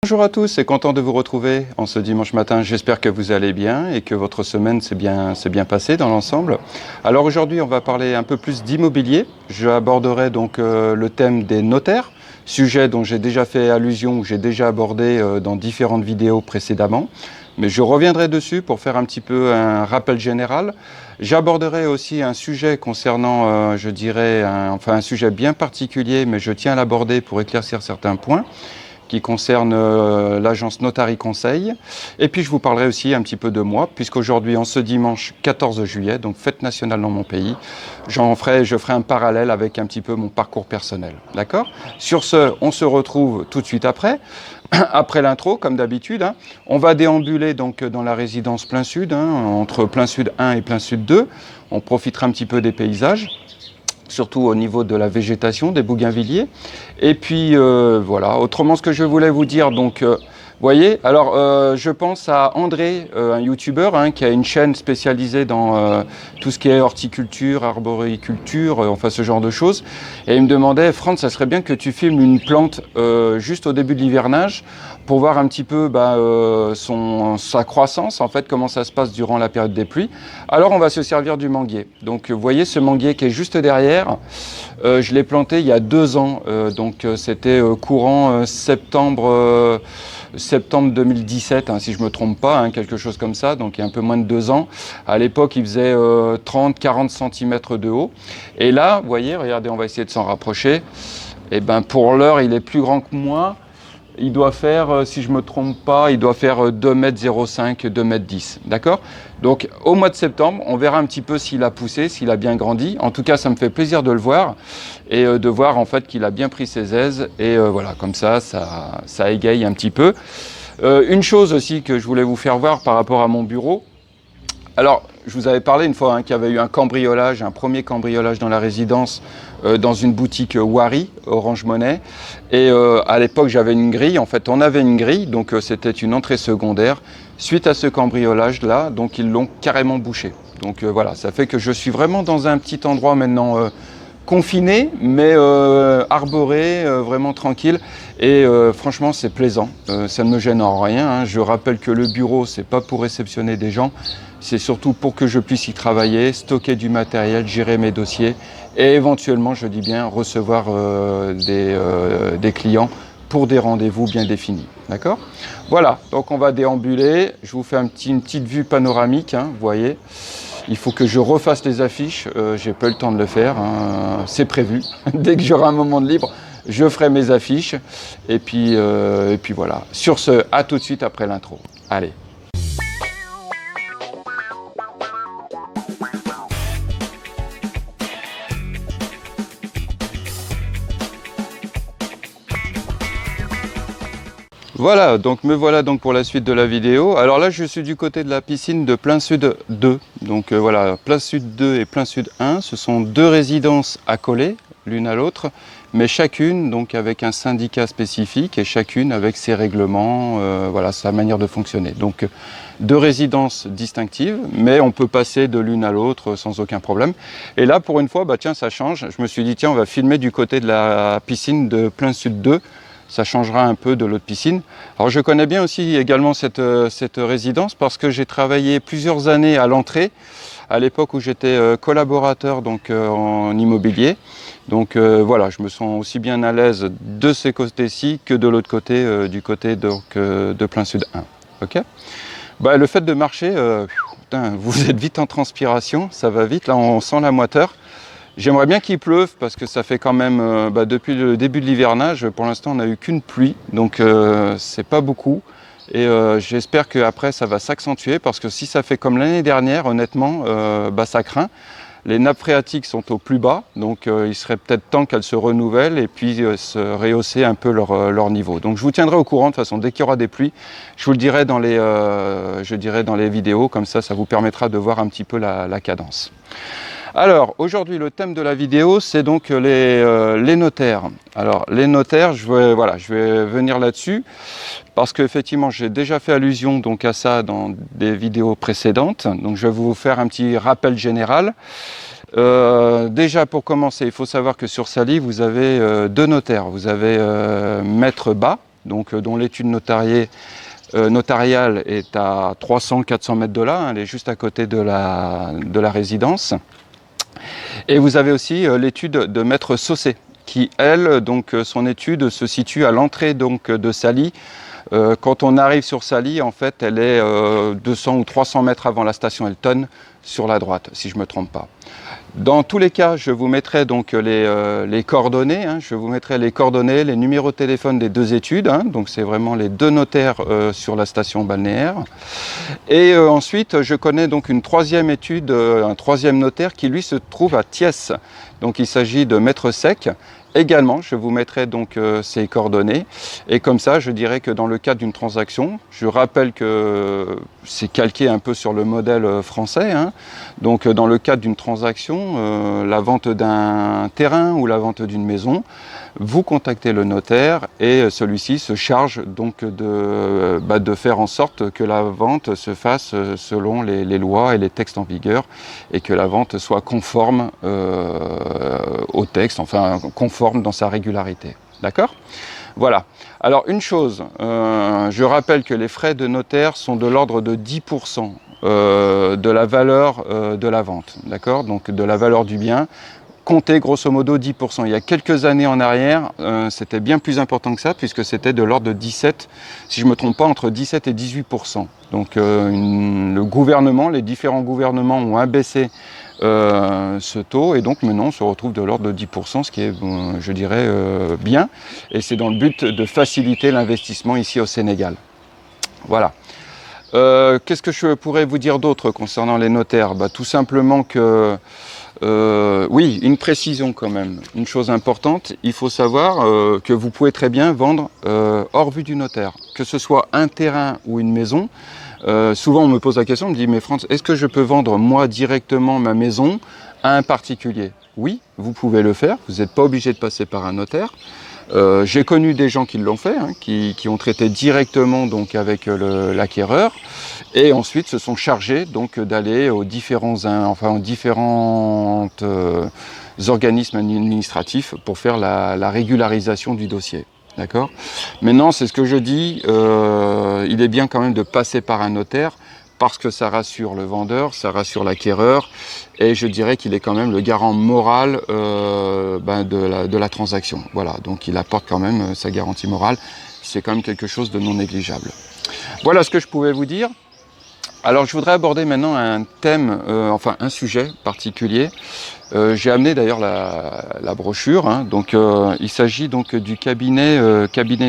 Bonjour à tous, c'est content de vous retrouver en ce dimanche matin. J'espère que vous allez bien et que votre semaine s'est bien passée dans l'ensemble. Alors aujourd'hui, on va parler un peu plus d'immobilier. J'aborderai donc le thème des notaires, sujet dont j'ai déjà fait allusion ou j'ai déjà abordé dans différentes vidéos précédemment. Mais je reviendrai dessus pour faire un petit peu un rappel général. J'aborderai aussi un sujet concernant, je dirais, un sujet bien particulier, mais je tiens à l'aborder pour éclaircir certains points qui concerne l'agence Notary Conseil. Et puis je vous parlerai aussi un petit peu de moi, puisqu'aujourd'hui, en ce dimanche 14 juillet, donc fête nationale dans mon pays, je ferai un parallèle avec un petit peu mon parcours personnel. D'accord ? Sur ce, on se retrouve tout de suite après. Après l'intro, comme d'habitude, on va déambuler donc dans la résidence Plein Sud, entre Plein Sud 1 et Plein Sud 2. On profitera un petit peu des paysages, surtout au niveau de la végétation, des bougainvilliers. Et puis voilà, autrement ce que je voulais vous dire, donc voyez, alors je pense à André, un youtubeur qui a une chaîne spécialisée dans tout ce qui est horticulture, arboriculture, enfin ce genre de choses. Et il me demandait, Franck, ça serait bien que tu filmes une plante juste au début de l'hivernage pour voir un petit peu sa croissance, en fait, comment ça se passe durant la période des pluies. Alors on va se servir du manguier. Donc vous voyez ce manguier qui est juste derrière, je l'ai planté il y a 2 ans, donc c'était courant septembre 2017, si je ne me trompe pas, quelque chose comme ça, donc il y a un peu moins de 2 ans. À l'époque, il faisait 30-40 cm de haut. Et là, vous voyez, regardez, on va essayer de s'en rapprocher. Et ben pour l'heure, il est plus grand que moi. Il doit faire, si je ne me trompe pas, il doit faire 2,05 m, 2,10 m, d'accord ? Donc au mois de septembre, on verra un petit peu s'il a poussé, s'il a bien grandi. En tout cas, ça me fait plaisir de le voir et de voir en fait qu'il a bien pris ses aises. Et voilà, comme ça égaye un petit peu. Une chose aussi que je voulais vous faire voir par rapport à mon bureau. Alors, je vous avais parlé une fois qu'il y avait eu un cambriolage, un premier cambriolage dans la résidence, dans une boutique Wari, Orange Money. Et à l'époque, j'avais une grille. En fait, on avait une grille, donc c'était une entrée secondaire. Suite à ce cambriolage-là, donc ils l'ont carrément bouché. Donc voilà, ça fait que je suis vraiment dans un petit endroit maintenant confiné, mais arboré, vraiment tranquille. Et franchement, c'est plaisant. Ça ne me gêne en rien. Je rappelle que le bureau, c'est pas pour réceptionner des gens. C'est surtout pour que je puisse y travailler, stocker du matériel, gérer mes dossiers et éventuellement, je dis bien, recevoir des clients pour des rendez-vous bien définis. D'accord ? Voilà, donc on va déambuler. Je vous fais une petite vue panoramique, vous voyez. Il faut que je refasse les affiches, j'ai pas eu le temps de le faire, c'est prévu. Dès que j'aurai un moment de libre, je ferai mes affiches. Et puis voilà. Sur ce, à tout de suite après l'intro. Allez. Voilà, donc me voilà donc pour la suite de la vidéo. Alors là, je suis du côté de la piscine de Plein Sud 2. Donc voilà, Plein Sud 2 et Plein Sud 1, ce sont 2 résidences accolées l'une à l'autre, mais chacune donc avec un syndicat spécifique et chacune avec ses règlements, voilà, sa manière de fonctionner. Donc 2 résidences distinctives, mais on peut passer de l'une à l'autre sans aucun problème. Et là, pour une fois, tiens, ça change. Je me suis dit, tiens, on va filmer du côté de la piscine de Plein Sud 2. Ça changera un peu de l'autre piscine. Alors je connais bien aussi également cette résidence parce que j'ai travaillé plusieurs années à l'entrée, à l'époque où j'étais collaborateur donc, en immobilier. Donc voilà, je me sens aussi bien à l'aise de ces côtés-ci que de l'autre côté, du côté donc, de Plein Sud 1. Okay ? Le fait de marcher, vous êtes vite en transpiration, ça va vite, là on sent la moiteur. J'aimerais bien qu'il pleuve parce que ça fait quand même, depuis le début de l'hivernage, pour l'instant on n'a eu qu'une pluie, donc c'est pas beaucoup. Et j'espère qu'après ça va s'accentuer parce que si ça fait comme l'année dernière, honnêtement, ça craint. Les nappes phréatiques sont au plus bas, donc il serait peut-être temps qu'elles se renouvellent et puis se rehausser un peu leur niveau. Donc je vous tiendrai au courant de toute façon, dès qu'il y aura des pluies, je vous le dirai dans les vidéos, comme ça vous permettra de voir un petit peu la cadence. Alors, aujourd'hui, le thème de la vidéo, c'est donc les notaires. Alors, les notaires, je vais venir là-dessus, parce qu'effectivement, j'ai déjà fait allusion donc, à ça dans des vidéos précédentes. Donc, je vais vous faire un petit rappel général. Déjà, pour commencer, il faut savoir que sur Sali, vous avez 2 notaires. Vous avez Maître Bas, donc dont l'étude notariale est à 300-400 mètres de là, hein, elle est juste à côté de la résidence. Et vous avez aussi l'étude de Maître Saucé, qui elle, donc son étude se situe à l'entrée donc de Sally. Quand on arrive sur Sally, en fait, elle est 200 ou 300 mètres avant la station Elton, sur la droite, si je ne me trompe pas. Dans tous les cas, je vous mettrai donc les coordonnées, hein, je vous mettrai les coordonnées, les numéros de téléphone des deux études, hein, donc c'est vraiment les deux notaires sur la station balnéaire. Et ensuite, je connais donc une troisième étude, un troisième notaire qui lui se trouve à Thiès. Donc il s'agit de Maître Sec. Également, je vous mettrai donc ces coordonnées et comme ça, je dirais que dans le cadre d'une transaction, je rappelle que c'est calqué un peu sur le modèle français, hein. Donc dans le cadre d'une transaction, la vente d'un terrain ou la vente d'une maison, vous contactez le notaire et celui-ci se charge donc de faire en sorte que la vente se fasse selon les lois et les textes en vigueur et que la vente soit conforme au texte, enfin conforme dans sa régularité. D'accord ? Voilà. Alors une chose, je rappelle que les frais de notaire sont de l'ordre de 10% de la valeur de la vente, d'accord ? Donc de la valeur du bien. Comptez grosso modo 10%. Il y a quelques années en arrière, c'était bien plus important que ça, puisque c'était de l'ordre de 17, si je ne me trompe pas, entre 17 et 18%. Donc le gouvernement, les différents gouvernements ont abaissé ce taux, et donc maintenant on se retrouve de l'ordre de 10%, ce qui est, je dirais, bien, et c'est dans le but de faciliter l'investissement ici au Sénégal. Voilà. Qu'est-ce que je pourrais vous dire d'autre concernant les notaires ? Tout simplement que oui, une précision quand même, une chose importante, il faut savoir que vous pouvez très bien vendre hors vue du notaire, que ce soit un terrain ou une maison. Souvent on me pose la question, on me dit mais Frantz, est-ce que je peux vendre moi directement ma maison à un particulier ? Oui, vous pouvez le faire, vous n'êtes pas obligé de passer par un notaire. J'ai connu des gens qui l'ont fait, hein, qui ont traité directement donc avec l'acquéreur et ensuite se sont chargés donc d'aller aux différents organismes administratifs pour faire la régularisation du dossier. D'accord ? Maintenant, c'est ce que je dis, il est bien quand même de passer par un notaire parce que ça rassure le vendeur, ça rassure l'acquéreur, et je dirais qu'il est quand même le garant moral de la transaction. Voilà, donc il apporte quand même sa garantie morale, c'est quand même quelque chose de non négligeable. Voilà ce que je pouvais vous dire. Alors je voudrais aborder maintenant un thème, un sujet particulier. J'ai amené d'ailleurs la brochure, hein, donc il s'agit donc du cabinet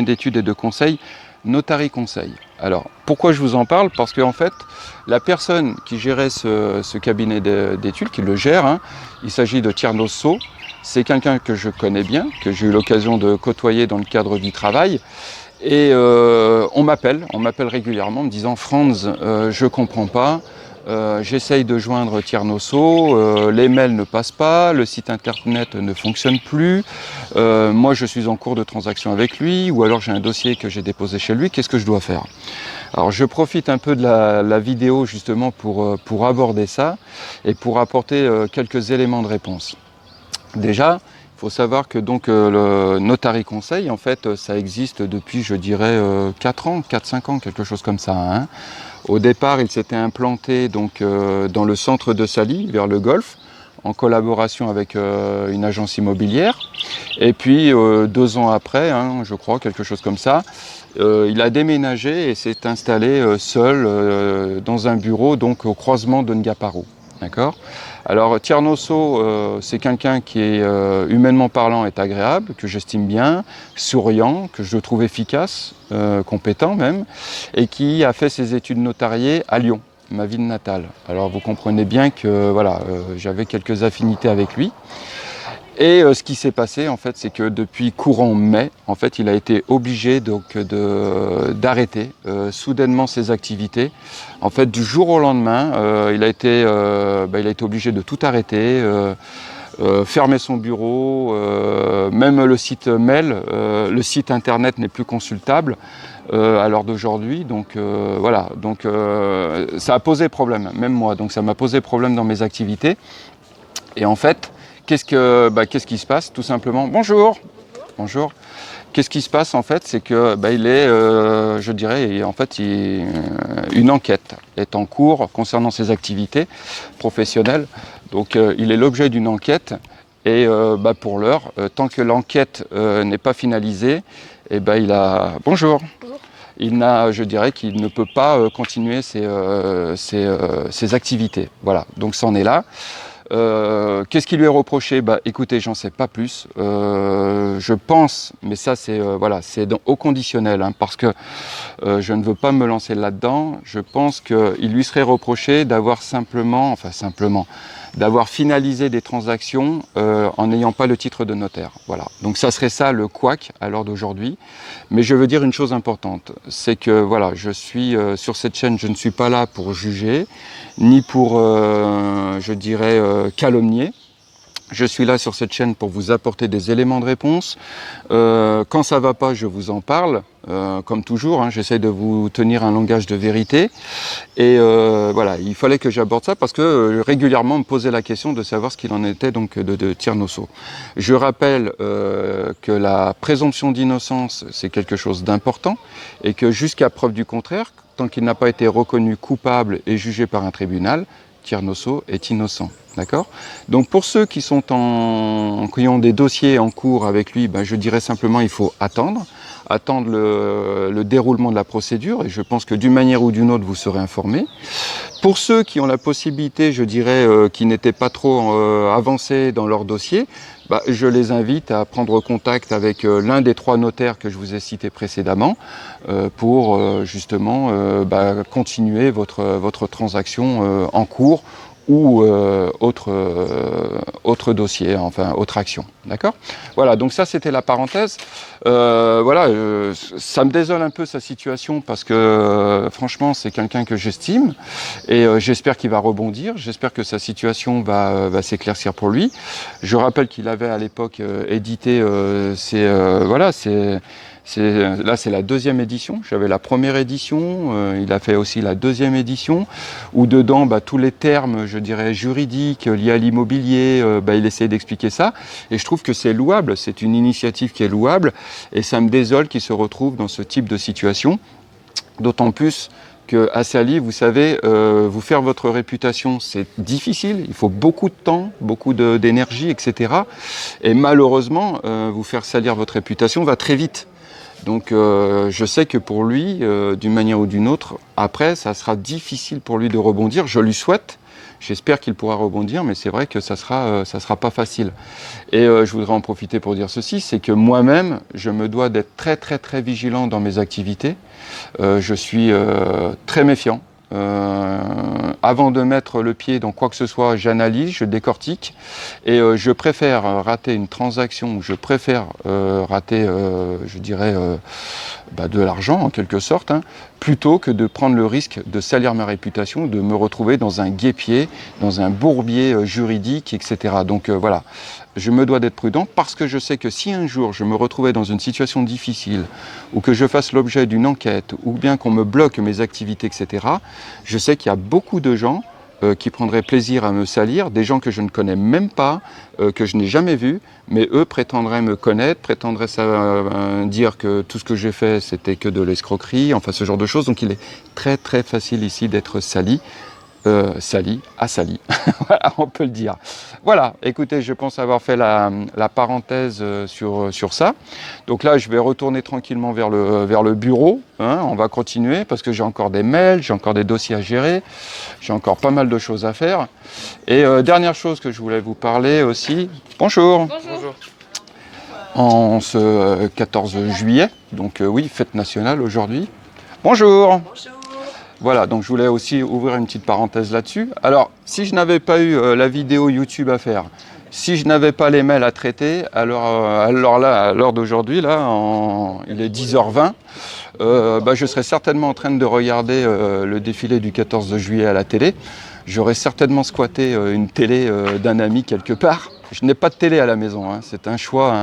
d'études et de conseil Notary Conseil. Alors, pourquoi je vous en parle ? Parce qu'en fait, la personne qui gérait ce cabinet d'études, qui le gère, hein, il s'agit de Tierno So. C'est quelqu'un que je connais bien, que j'ai eu l'occasion de côtoyer dans le cadre du travail. Et on m'appelle régulièrement en me disant « Frantz, je ne comprends pas, j'essaye de joindre Tierno So, les mails ne passent pas, le site internet ne fonctionne plus, moi je suis en cours de transaction avec lui, ou alors j'ai un dossier que j'ai déposé chez lui, qu'est-ce que je dois faire ?» Alors je profite un peu de la vidéo justement pour aborder ça et pour apporter quelques éléments de réponse. Déjà, il faut savoir que donc le Notary Conseil, en fait, ça existe depuis, je dirais, 4-5 ans, quelque chose comme ça, hein. Au départ, il s'était implanté donc, dans le centre de Sally, vers le Golfe, en collaboration avec une agence immobilière. Et puis, 2 ans après, hein, je crois, quelque chose comme ça, il a déménagé et s'est installé seul dans un bureau donc, au croisement de Ngaparou. D'accord ? Alors Tierno So, c'est quelqu'un qui est humainement parlant est agréable, que j'estime bien, souriant, que je trouve efficace, compétent même, et qui a fait ses études notariées à Lyon, ma ville natale. Alors vous comprenez bien que voilà, j'avais quelques affinités avec lui. Et ce qui s'est passé, en fait, c'est que depuis courant mai, en fait, il a été obligé donc d'arrêter soudainement ses activités. En fait, du jour au lendemain, il a été obligé de tout arrêter, fermer son bureau, même le site mail, le site internet n'est plus consultable à l'heure d'aujourd'hui. Donc voilà, donc ça a posé problème, même moi. Donc ça m'a posé problème dans mes activités. Et en fait, qu'est-ce qui se passe ? Tout simplement, bonjour. Qu'est-ce qui se passe en fait? C'est que il est, je dirais, en fait, une enquête est en cours concernant ses activités professionnelles. Donc il est l'objet d'une enquête et pour l'heure, tant que l'enquête n'est pas finalisée, il a... Bonjour. Bonjour. Je dirais qu'il ne peut pas continuer ses activités. Voilà, donc c'en est là. Qu'est-ce qui lui est reproché? Écoutez, j'en sais pas plus. Je pense, mais ça c'est au conditionnel, hein, parce que je ne veux pas me lancer là-dedans. Je pense qu'il lui serait reproché d'avoir d'avoir finalisé des transactions en n'ayant pas le titre de notaire. Voilà. Donc ça serait ça le couac à l'heure d'aujourd'hui. Mais je veux dire une chose importante, c'est que voilà, je suis sur cette chaîne, je ne suis pas là pour juger, ni pour, je dirais, calomnier. Je suis là sur cette chaîne pour vous apporter des éléments de réponse. Quand ça ne va pas, je vous en parle. Comme toujours, hein, j'essaie de vous tenir un langage de vérité. Et voilà, il fallait que j'aborde ça parce que régulièrement on me posait la question de savoir ce qu'il en était donc de Tiernosso. Je rappelle que la présomption d'innocence, c'est quelque chose d'important et que jusqu'à preuve du contraire, tant qu'il n'a pas été reconnu coupable et jugé par un tribunal, Tiernosso est innocent. D'accord? Donc pour ceux qui ont des dossiers en cours avec lui, je dirais simplement il faut attendre le déroulement de la procédure et je pense que d'une manière ou d'une autre vous serez informés. Pour ceux qui ont la possibilité, je dirais, qui n'étaient pas trop avancés dans leur dossier, je les invite à prendre contact avec l'un des 3 notaires que je vous ai cités précédemment pour justement continuer votre transaction en cours ou autre dossier, enfin autre action. D'accord? Voilà, donc ça c'était la parenthèse. Ça me désole un peu sa situation parce que franchement c'est quelqu'un que j'estime et j'espère qu'il va rebondir, j'espère que sa situation va s'éclaircir pour lui. Je rappelle qu'il avait à l'époque édité là, c'est la 2e édition. J'avais la 1re édition. Il a fait aussi la 2e édition, où dedans, tous les termes, je dirais, juridiques liés à l'immobilier, il essaie d'expliquer ça. Et je trouve que c'est louable. C'est une initiative qui est louable. Et ça me désole qu'il se retrouve dans ce type de situation. D'autant plus qu'à Sali, vous savez, vous faire votre réputation, c'est difficile. Il faut beaucoup de temps, beaucoup d'énergie, etc. Et malheureusement, vous faire salir votre réputation va très vite. Donc je sais que pour lui, d'une manière ou d'une autre, après, ça sera difficile pour lui de rebondir. Je lui souhaite, j'espère qu'il pourra rebondir, mais c'est vrai que ça sera pas facile. Et je voudrais en profiter pour dire ceci, c'est que moi-même, je me dois d'être très très très vigilant dans mes activités. Je suis très méfiant. Avant de mettre le pied dans quoi que ce soit, j'analyse, je décortique et je préfère rater une transaction, je préfère rater, je dirais, de l'argent en quelque sorte, hein, plutôt que de prendre le risque de salir ma réputation, de me retrouver dans un guêpier, dans un bourbier juridique, etc. Donc voilà, je me dois d'être prudent parce que je sais que si un jour je me retrouvais dans une situation difficile ou que je fasse l'objet d'une enquête ou bien qu'on me bloque mes activités, etc., je sais qu'il y a beaucoup de gens qui prendraient plaisir à me salir, des gens que je ne connais même pas, que je n'ai jamais vus, mais eux prétendraient me connaître, prétendraient dire que tout ce que j'ai fait c'était que de l'escroquerie, enfin ce genre de choses. Donc il est très très facile ici d'être sali. Sali, voilà, on peut le dire. Voilà, écoutez, je pense avoir fait la parenthèse sur ça. Donc là, je vais retourner tranquillement vers le bureau. Hein, on va continuer parce que j'ai encore des mails, j'ai encore des dossiers à gérer, j'ai encore pas mal de choses à faire. Et dernière chose que je voulais vous parler aussi. Bonjour. Bonjour. En ce 14 juillet, donc oui, fête nationale aujourd'hui. Bonjour. Bonjour. Voilà, donc je voulais aussi ouvrir une petite parenthèse là-dessus. Alors, si je n'avais pas eu la vidéo YouTube à faire, si je n'avais pas les mails à traiter, alors là, à l'heure d'aujourd'hui, il est 10h20, je serais certainement en train de regarder le défilé du 14 juillet à la télé. J'aurais certainement squatté une télé d'un ami quelque part. Je n'ai pas de télé à la maison, hein. C'est un choix,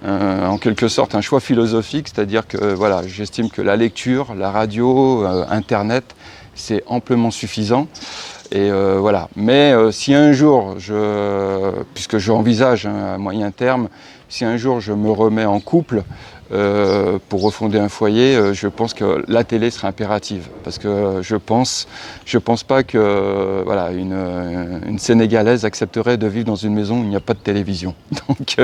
en quelque sorte un choix philosophique, c'est-à-dire que voilà, j'estime que la lecture, la radio, Internet, c'est amplement suffisant. Et voilà. Mais si un jour, puisque j'envisage à moyen terme, si un jour je me remets en couple pour refonder un foyer, je pense que la télé sera impérative. Parce que je pense pas que voilà, une Sénégalaise accepterait de vivre dans une maison où il n'y a pas de télévision. Donc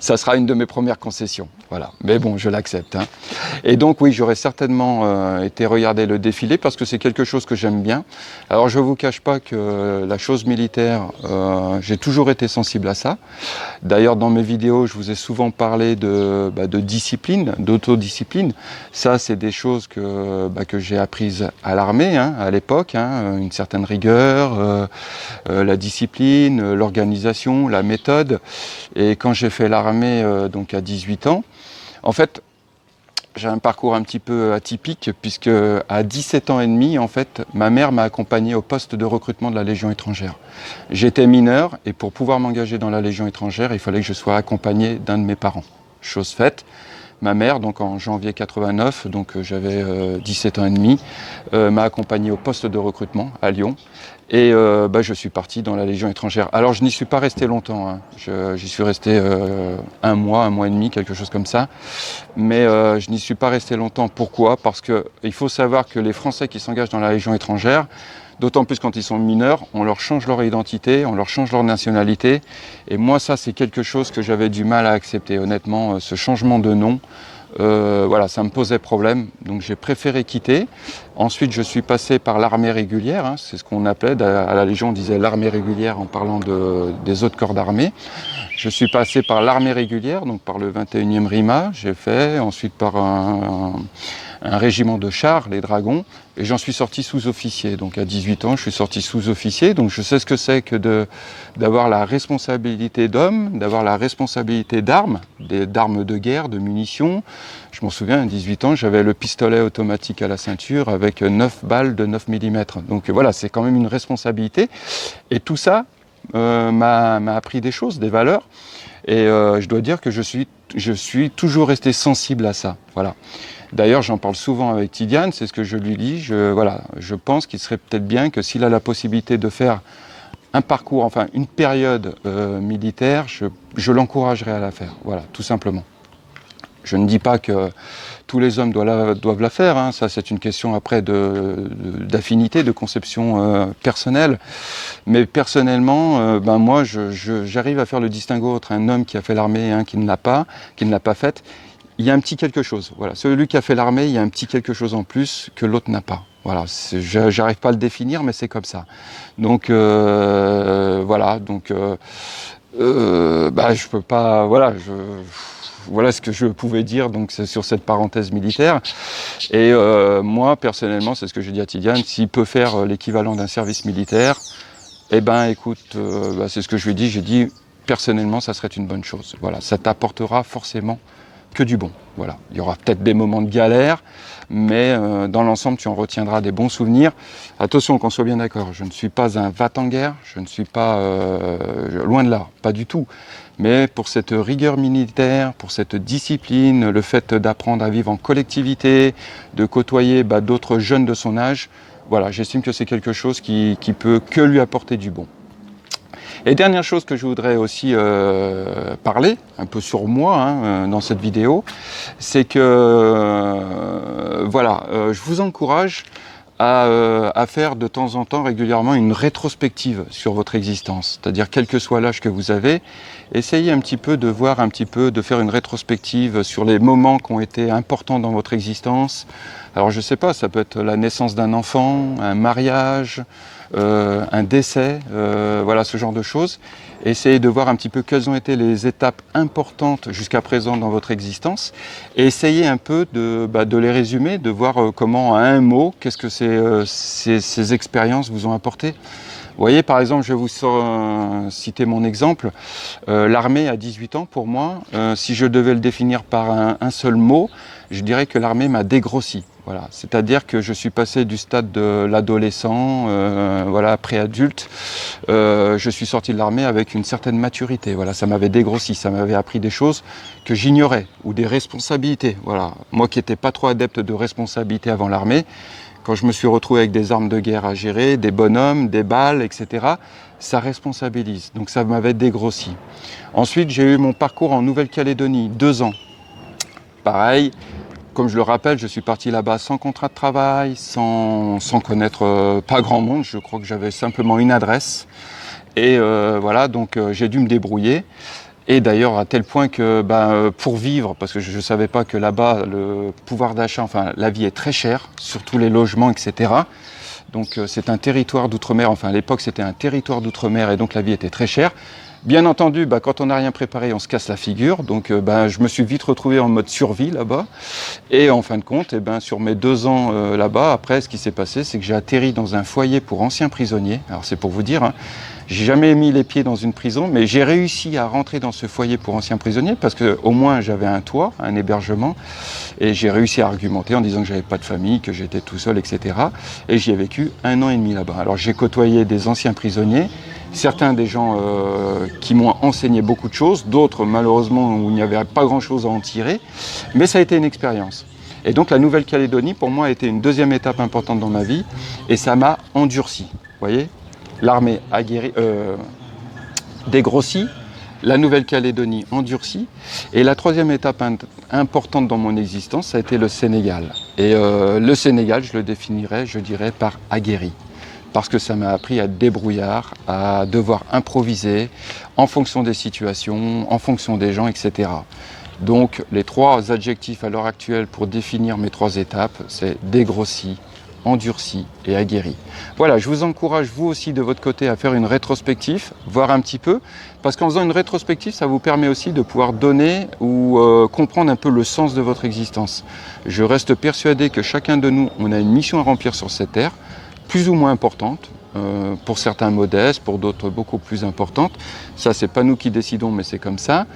ça sera une de mes premières concessions. Voilà. Mais bon, je l'accepte. Hein. Et donc oui, j'aurais certainement été regarder le défilé parce que c'est quelque chose que j'aime bien. Alors je ne vous cache pas que la chose militaire, j'ai toujours été sensible à ça. D'ailleurs, dans mes vidéos, je vous ai souvent parlé de discipline, d'autodiscipline. Ça, c'est des choses que j'ai apprises à l'armée, hein, à l'époque, hein, une certaine rigueur, la discipline, l'organisation, la méthode. Et quand j'ai fait l'armée, donc à 18 ans, en fait, j'ai un parcours un petit peu atypique puisque à 17 ans et demi, en fait, ma mère m'a accompagné au poste de recrutement de la Légion étrangère. J'étais mineur et pour pouvoir m'engager dans la Légion étrangère, il fallait que je sois accompagné d'un de mes parents. Chose faite, ma mère, donc en janvier 89, donc j'avais 17 ans et demi, m'a accompagné au poste de recrutement à Lyon. Et je suis parti dans la Légion étrangère. Alors je n'y suis pas resté longtemps, hein. J'y suis resté un mois et demi, quelque chose comme ça. Mais je n'y suis pas resté longtemps. Pourquoi? Parce qu'il faut savoir que les Français qui s'engagent dans la Légion étrangère, d'autant plus quand ils sont mineurs, on leur change leur identité, on leur change leur nationalité. Et moi, ça, c'est quelque chose que j'avais du mal à accepter. Honnêtement, ce changement de nom, voilà, ça me posait problème, donc j'ai préféré quitter. Ensuite, je suis passé par l'armée régulière, hein, c'est ce qu'on appelait, à la Légion on disait l'armée régulière en parlant des autres corps d'armée. Je suis passé par l'armée régulière, donc par le 21e RIMA, j'ai fait, ensuite par un régiment de chars, les Dragons, et j'en suis sorti sous-officier. Donc à 18 ans, je suis sorti sous-officier, donc je sais ce que c'est que d'avoir la responsabilité d'homme, d'avoir la responsabilité d'armes, d'armes de guerre, de munitions. Je m'en souviens, à 18 ans, j'avais le pistolet automatique à la ceinture avec 9 balles de 9 mm. Donc voilà, c'est quand même une responsabilité. Et tout ça m'a appris des choses, des valeurs. Et je dois dire que je suis toujours resté sensible à ça. Voilà. D'ailleurs, j'en parle souvent avec Tidiane, c'est ce que je lui dis. Je pense qu'il serait peut-être bien que s'il a la possibilité de faire un parcours, enfin une période militaire, je l'encouragerais à la faire. Voilà, tout simplement. Je ne dis pas que tous les hommes doivent la faire, hein. Ça c'est une question après d'affinité, de conception personnelle. Mais personnellement, moi j'arrive à faire le distinguo entre un homme qui a fait l'armée et un qui ne l'a pas faite. Il y a un petit quelque chose, voilà. Celui qui a fait l'armée, il y a un petit quelque chose en plus que l'autre n'a pas. Voilà, j'arrive pas à le définir, mais c'est comme ça. Donc voilà, donc je peux pas, voilà, voilà ce que je pouvais dire donc sur cette parenthèse militaire. Et moi, personnellement, c'est ce que j'ai dit à Tidiane, s'il peut faire l'équivalent d'un service militaire, eh ben écoute, c'est ce que je lui ai dit, j'ai dit, personnellement, ça serait une bonne chose. Voilà, ça t'apportera forcément que du bon. Voilà. Il y aura peut-être des moments de galère, mais dans l'ensemble, tu en retiendras des bons souvenirs. Attention, qu'on soit bien d'accord, je ne suis pas un va-t-en-guerre, je ne suis pas loin de là, pas du tout. Mais pour cette rigueur militaire, pour cette discipline, le fait d'apprendre à vivre en collectivité, de côtoyer d'autres jeunes de son âge, voilà, j'estime que c'est quelque chose qui peut que lui apporter du bon. Et dernière chose que je voudrais aussi parler, un peu sur moi dans cette vidéo, c'est que je vous encourage à faire de temps en temps régulièrement une rétrospective sur votre existence. C'est-à-dire quel que soit l'âge que vous avez, essayez un petit peu de voir de faire une rétrospective sur les moments qui ont été importants dans votre existence. Alors je ne sais pas, ça peut être la naissance d'un enfant, un mariage, un décès, voilà ce genre de choses. Essayez de voir un petit peu quelles ont été les étapes importantes jusqu'à présent dans votre existence et essayez un peu de les résumer, de voir comment, à un mot, qu'est-ce que ces expériences vous ont apporté. Vous voyez, par exemple, je vais vous citer mon exemple. L'armée à 18 ans, pour moi, si je devais le définir par un seul mot, je dirais que l'armée m'a dégrossi. Voilà, c'est-à-dire que je suis passé du stade de l'adolescent, voilà, pré-adulte, je suis sorti de l'armée avec une certaine maturité. Voilà, ça m'avait dégrossi, ça m'avait appris des choses que j'ignorais, ou des responsabilités. Voilà, moi qui n'étais pas trop adepte de responsabilités avant l'armée, quand je me suis retrouvé avec des armes de guerre à gérer, des bonhommes, des balles, etc., ça responsabilise. Donc ça m'avait dégrossi. Ensuite, j'ai eu mon parcours en Nouvelle-Calédonie, 2 ans. Pareil, comme je le rappelle, je suis parti là-bas sans contrat de travail, sans connaître pas grand monde. Je crois que j'avais simplement une adresse. Et voilà, donc j'ai dû me débrouiller. Et d'ailleurs, à tel point que pour vivre, parce que je ne savais pas que là-bas, le pouvoir d'achat, enfin la vie est très chère, surtout les logements, etc. Donc c'est un territoire d'outre-mer, enfin à l'époque c'était un territoire d'outre-mer et donc la vie était très chère. Bien entendu, quand on n'a rien préparé, on se casse la figure. Donc je me suis vite retrouvé en mode survie là-bas. Et en fin de compte, sur mes 2 ans là-bas, après, ce qui s'est passé, c'est que j'ai atterri dans un foyer pour anciens prisonniers. Alors c'est pour vous dire, hein, j'ai jamais mis les pieds dans une prison, mais j'ai réussi à rentrer dans ce foyer pour anciens prisonniers parce qu'au moins j'avais un toit, un hébergement. Et j'ai réussi à argumenter en disant que j'avais pas de famille, que j'étais tout seul, etc. Et j'y ai vécu 1 an et demi là-bas. Alors j'ai côtoyé des anciens prisonniers, certains des gens qui m'ont enseigné beaucoup de choses, d'autres malheureusement où il n'y avait pas grand-chose à en tirer, mais ça a été une expérience. Et donc la Nouvelle-Calédonie pour moi a été une deuxième étape importante dans ma vie et ça m'a endurci. Vous voyez, l'armée a dégrossi, la Nouvelle-Calédonie endurcie et la troisième étape importante dans mon existence ça a été le Sénégal. Et le Sénégal je le définirais, je dirais, par aguerri. Parce que ça m'a appris à être débrouillard, à devoir improviser en fonction des situations, en fonction des gens, etc. Donc les 3 adjectifs à l'heure actuelle pour définir mes 3 étapes, c'est dégrossi, endurci et aguerri. Voilà, je vous encourage vous aussi de votre côté à faire une rétrospective, voir un petit peu, parce qu'en faisant une rétrospective, ça vous permet aussi de pouvoir donner ou comprendre un peu le sens de votre existence. Je reste persuadé que chacun de nous, on a une mission à remplir sur cette terre, plus ou moins importante, pour certains modestes, pour d'autres beaucoup plus importantes. Ça, c'est pas nous qui décidons, mais c'est comme ça.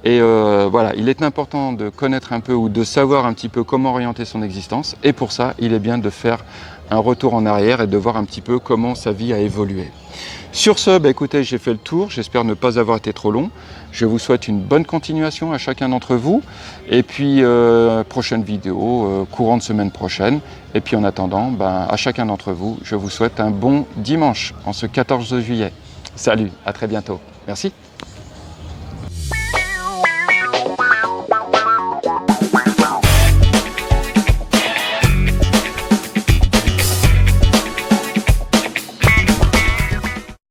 Et voilà, il est important de connaître un peu ou de savoir un petit peu comment orienter son existence. Et pour ça, il est bien de faire un retour en arrière et de voir un petit peu comment sa vie a évolué. Sur ce, écoutez, j'ai fait le tour. J'espère ne pas avoir été trop long. Je vous souhaite une bonne continuation à chacun d'entre vous. Et puis, prochaine vidéo, courant de semaine prochaine. Et puis en attendant, à chacun d'entre vous, je vous souhaite un bon dimanche en ce 14 juillet. Salut, à très bientôt. Merci.